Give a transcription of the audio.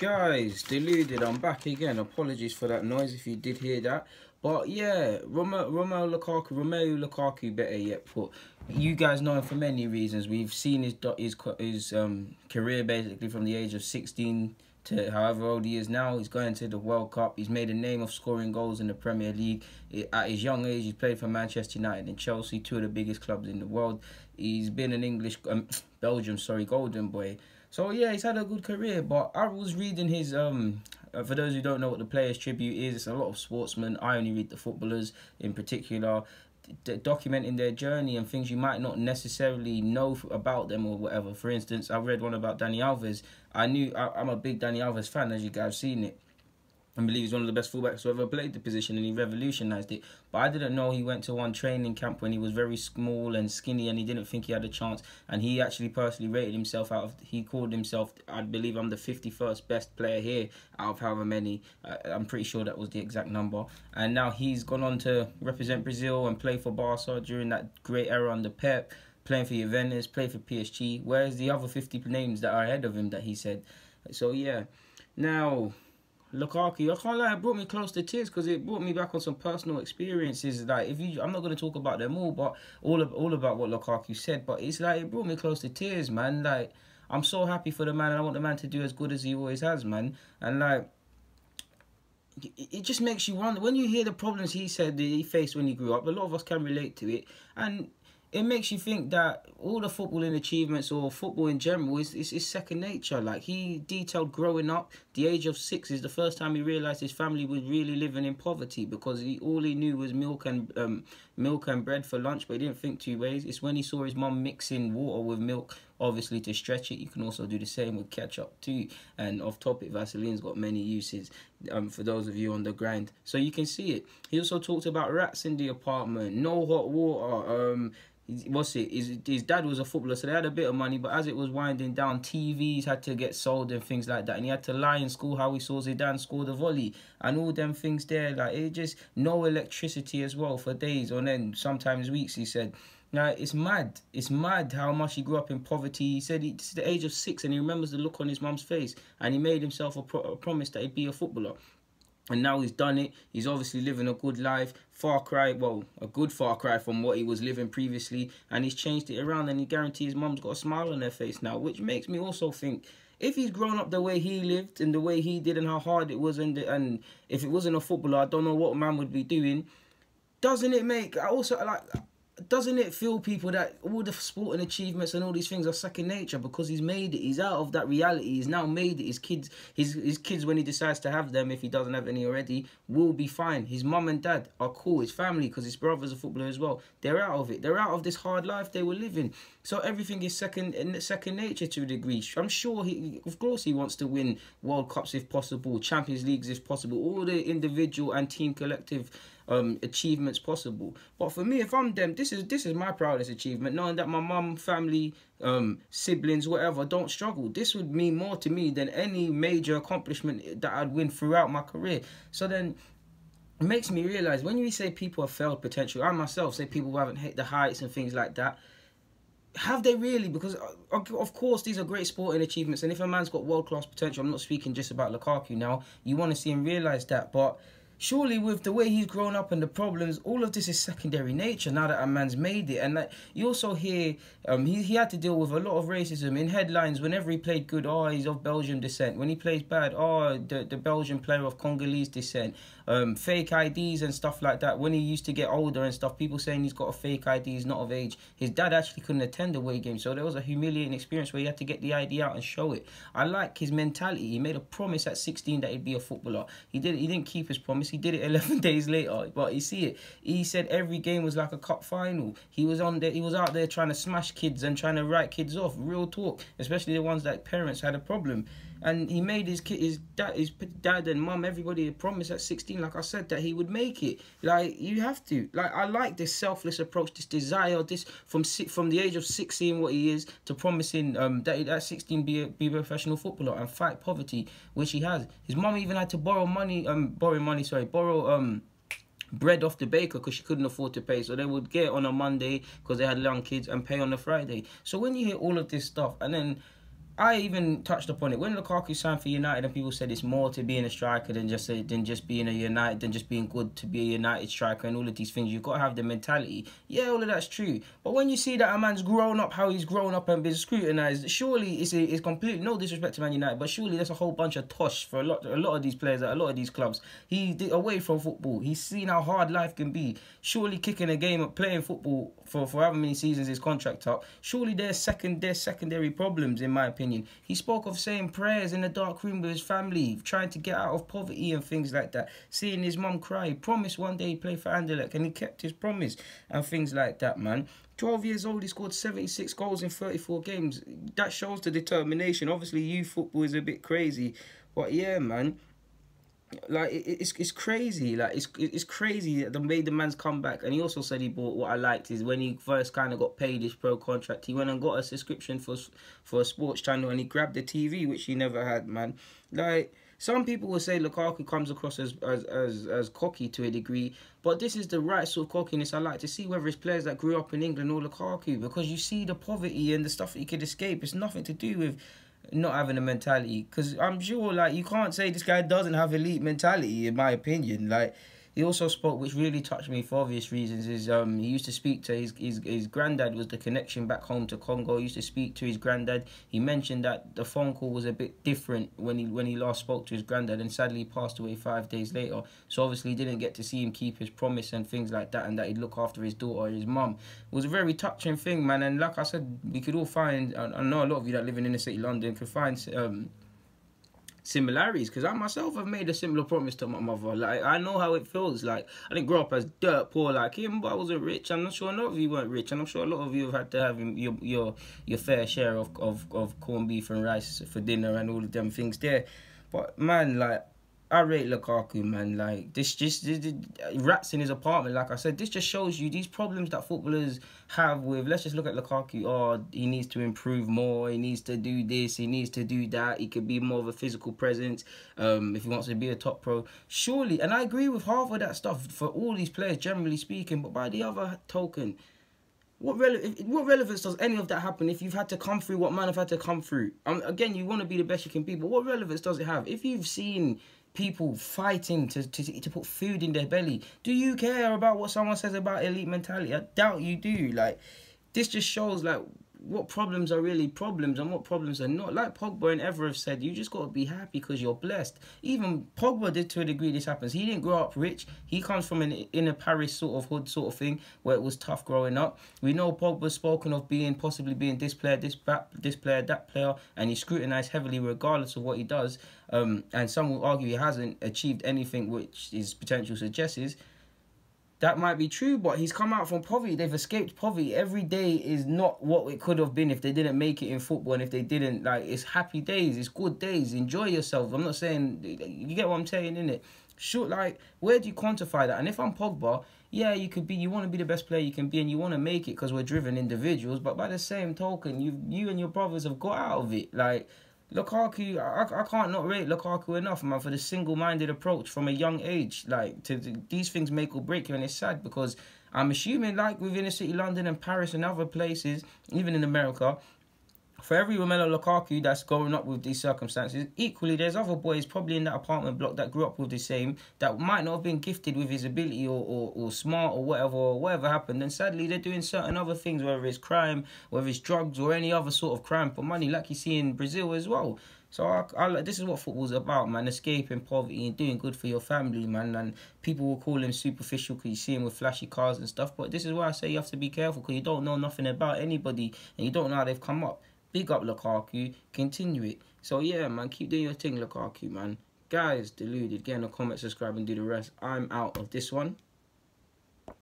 Guys, deluded, I'm back again. Apologies for that noise if you did hear that. But yeah, Romelu Lukaku, better yet put. You guys know him for many reasons. We've seen his career basically from the age of 16 to however old he is now. He's going to the World Cup. He's made a name of scoring goals in the Premier League. At his young age, he played for Manchester United and Chelsea, two of the biggest clubs in the world. He's been an Belgium, golden boy. So yeah, he's had a good career, but I was reading his for those who don't know what the Players Tribute is, it's a lot of sportsmen. I only read the footballers in particular, documenting their journey and things you might not necessarily know about them or whatever. For instance, I read one about Dani Alves. I'm a big Dani Alves fan, as you guys have seen it. I believe he's one of the best fullbacks who ever played the position, and he revolutionised it. But I didn't know he went to one training camp when he was very small and skinny, and he didn't think he had a chance. And he actually personally rated himself he called himself, I believe I'm the 51st best player here out of however many. I'm pretty sure that was the exact number. And now he's gone on to represent Brazil and play for Barca during that great era under Pep, playing for Juventus, play for PSG. Whereas the other 50 names that are ahead of him that he said. So yeah, now Lukaku, I can't lie, it brought me close to tears because it brought me back on some personal experiences. Like, I'm not going to talk about them all, but all about what Lukaku said. But it's like it brought me close to tears, man. Like, I'm so happy for the man, and I want the man to do as good as he always has, man. And like, it just makes you wonder when you hear the problems he said that he faced when he grew up. A lot of us can relate to it, and it makes you think that all the footballing achievements or football in general is second nature. Like, he detailed growing up, the age of 6 is the first time he realised his family was really living in poverty because all he knew was milk and bread for lunch, but he didn't think two ways. It's when he saw his mum mixing water with milk, obviously to stretch it. You can also do the same with ketchup too. And off topic, Vaseline's got many uses for those of you on the grind. So you can see it. He also talked about rats in the apartment, no hot water, his dad was a footballer, so they had a bit of money, but as it was winding down, TVs had to get sold and things like that, and he had to lie in school how he saw Zidane score the volley and all them things there. Like, it just, no electricity as well for days on end, sometimes weeks, he said. Now, it's mad how much he grew up in poverty. He said this is the age of 6 and he remembers the look on his mum's face, and he made himself a promise that he'd be a footballer. And now he's done it. He's obviously living a good life. A good far cry from what he was living previously. And he's changed it around, and he guarantees his mum's got a smile on her face now. Which makes me also think, if he's grown up the way he lived and the way he did and how hard it was, and if it wasn't a footballer, I don't know what man would be doing. Doesn't it feel people that all the sporting achievements and all these things are second nature because he's made it? He's out of that reality. He's now made it. His kids, when he decides to have them, if he doesn't have any already, will be fine. His mum and dad are cool. His family, because his brother's a footballer as well, they're out of it. They're out of this hard life they were living. So everything is second nature to a degree. I'm sure of course he wants to win World Cups if possible, Champions Leagues if possible, all the individual and team collective achievements possible. But for me, if I'm them, this is my proudest achievement, knowing that my mum, family, siblings, whatever, don't struggle. This would mean more to me than any major accomplishment that I'd win throughout my career. So then it makes me realise, when you say people have failed potential, I myself say people who haven't hit the heights and things like that, have they really? Because of course these are great sporting achievements, and if a man's got world-class potential, I'm not speaking just about Lukaku now, you want to see him realise that, but surely with the way he's grown up and the problems, all of this is secondary nature now that a man's made it. And like, you also hear he had to deal with a lot of racism in headlines whenever he played good. Oh, he's of Belgian descent. When he plays bad, oh, the Belgian player of Congolese descent. Fake IDs and stuff like that. When he used to get older and stuff, people saying he's got a fake ID, he's not of age. His dad actually couldn't attend the away game, so there was a humiliating experience where he had to get the ID out and show it. I like his mentality. He made a promise at 16 that he'd be a footballer. He didn't keep his promise. He did it 11 days later. But you see it. He said every game was like a cup final. He was out there trying to smash kids and trying to write kids off. Real talk, especially the ones that parents had a problem. And he made his dad and mum, everybody, a promise at 16, like I said, that he would make it. Like, you have to. Like, I like this selfless approach, this desire, this from the age of 6 seeing what he is to promising that at 16 be a professional footballer and fight poverty, which he has. His mum even had to borrow bread off the baker because she couldn't afford to pay, so they would get it on a Monday because they had young kids and pay on a Friday. So when you hear all of this stuff, and then I even touched upon it when Lukaku signed for United, and people said it's more to being a striker than just being a United, than just being good to be a United striker, and all of these things. You've got to have the mentality. Yeah, all of that's true. But when you see that a man's grown up, how he's grown up and been scrutinised, surely it's completely, no disrespect to Man United, but surely there's a whole bunch of tosh for a lot of these players at a lot of these clubs. He did away from football. He's seen how hard life can be. Surely kicking a game up, playing football for however many seasons his contract up, surely there's secondary problems, in my opinion. He spoke of saying prayers in the dark room with his family, trying to get out of poverty and things like that. Seeing his mum cry. He promised one day he'd play for Anderlecht, and he kept his promise and things like that, man. 12 years old, he scored 76 goals in 34 games. That shows the determination. Obviously, youth football is a bit crazy, but yeah, man. Like it's crazy, like it's crazy that the man's come back. And he also said he bought, what I liked is when he first kind of got paid his pro contract, he went and got a subscription for a sports channel, and he grabbed the TV, which he never had, man. Like, some people will say Lukaku comes across as cocky to a degree, but this is the right sort of cockiness I like to see, whether it's players that grew up in England or Lukaku, because you see the poverty and the stuff that he could escape. It's nothing to do with not having a mentality, because I'm sure, like, you can't say this guy doesn't have elite mentality, in my opinion. Like, he also spoke, which really touched me for obvious reasons, is he used to speak to his granddad. Was the connection back home to Congo. He used to speak to his granddad. He mentioned that the phone call was a bit different when he last spoke to his granddad, and sadly he passed away 5 days later. So obviously he didn't get to see him keep his promise and things like that, and that he'd look after his daughter, his mum. It was a very touching thing, man. And like I said, we could all find, I know a lot of you that live in inner city London could find similarities, because I myself have made a similar promise to my mother. Like, I know how it feels. Like, I didn't grow up as dirt poor like him, but I wasn't rich. I'm not sure a lot of you weren't rich, and I'm sure a lot of you have had to have your fair share of corned beef and rice for dinner and all of them things there. But man, like, I rate Lukaku, man. Like, this rats in his apartment. Like I said, this just shows you these problems that footballers have with. Let's just look at Lukaku. Oh, he needs to improve more. He needs to do this. He needs to do that. He could be more of a physical presence. If he wants to be a top pro, surely. And I agree with half of that stuff for all these players, generally speaking. But by the other token, what relevance does any of that happen if you've had to come through what man have had to come through? Again, you want to be the best you can be, but what relevance does it have if you've seen people fighting to put food in their belly? Do you care about what someone says about elite mentality? I doubt you do. Like, this just shows, like, what problems are really problems and what problems are not. Like Pogba and Evra have said, you just got to be happy because you're blessed. Even Pogba did, to a degree, this happens. He didn't grow up rich. He comes from an inner Paris sort of hood sort of thing where it was tough growing up. We know Pogba's spoken of possibly being this player, this player, that player, and he's scrutinised heavily regardless of what he does. And some will argue he hasn't achieved anything which his potential suggests. That might be true, but he's come out from poverty. They've escaped poverty. Every day is not what it could have been if they didn't make it in football, and if they didn't, like, it's happy days, it's good days. Enjoy yourself. I'm not saying, you get what I'm saying, innit? Sure, like, where do you quantify that? And if I'm Pogba, yeah, you want to be the best player you can be, and you want to make it because we're driven individuals, but by the same token, you and your brothers have got out of it. Like, Lukaku, I can't not rate Lukaku enough, man, for the single-minded approach from a young age. Like, these things make or break you, and it's sad because I'm assuming, like, within the city, London and Paris and other places, even in America, for every Romelu Lukaku that's growing up with these circumstances, equally there's other boys probably in that apartment block that grew up with the same, that might not have been gifted with his ability or smart or whatever happened. And sadly, they're doing certain other things, whether it's crime, whether it's drugs or any other sort of crime for money, like you see in Brazil as well. So this is what football's about, man. Escaping poverty and doing good for your family, man. And people will call him superficial because you see him with flashy cars and stuff. But this is why I say you have to be careful, because you don't know nothing about anybody and you don't know how they've come up. Big up Lukaku, continue it. So yeah, man, keep doing your thing, Lukaku, man. Guys, deluded, get in the comments, subscribe and do the rest. I'm out of this one.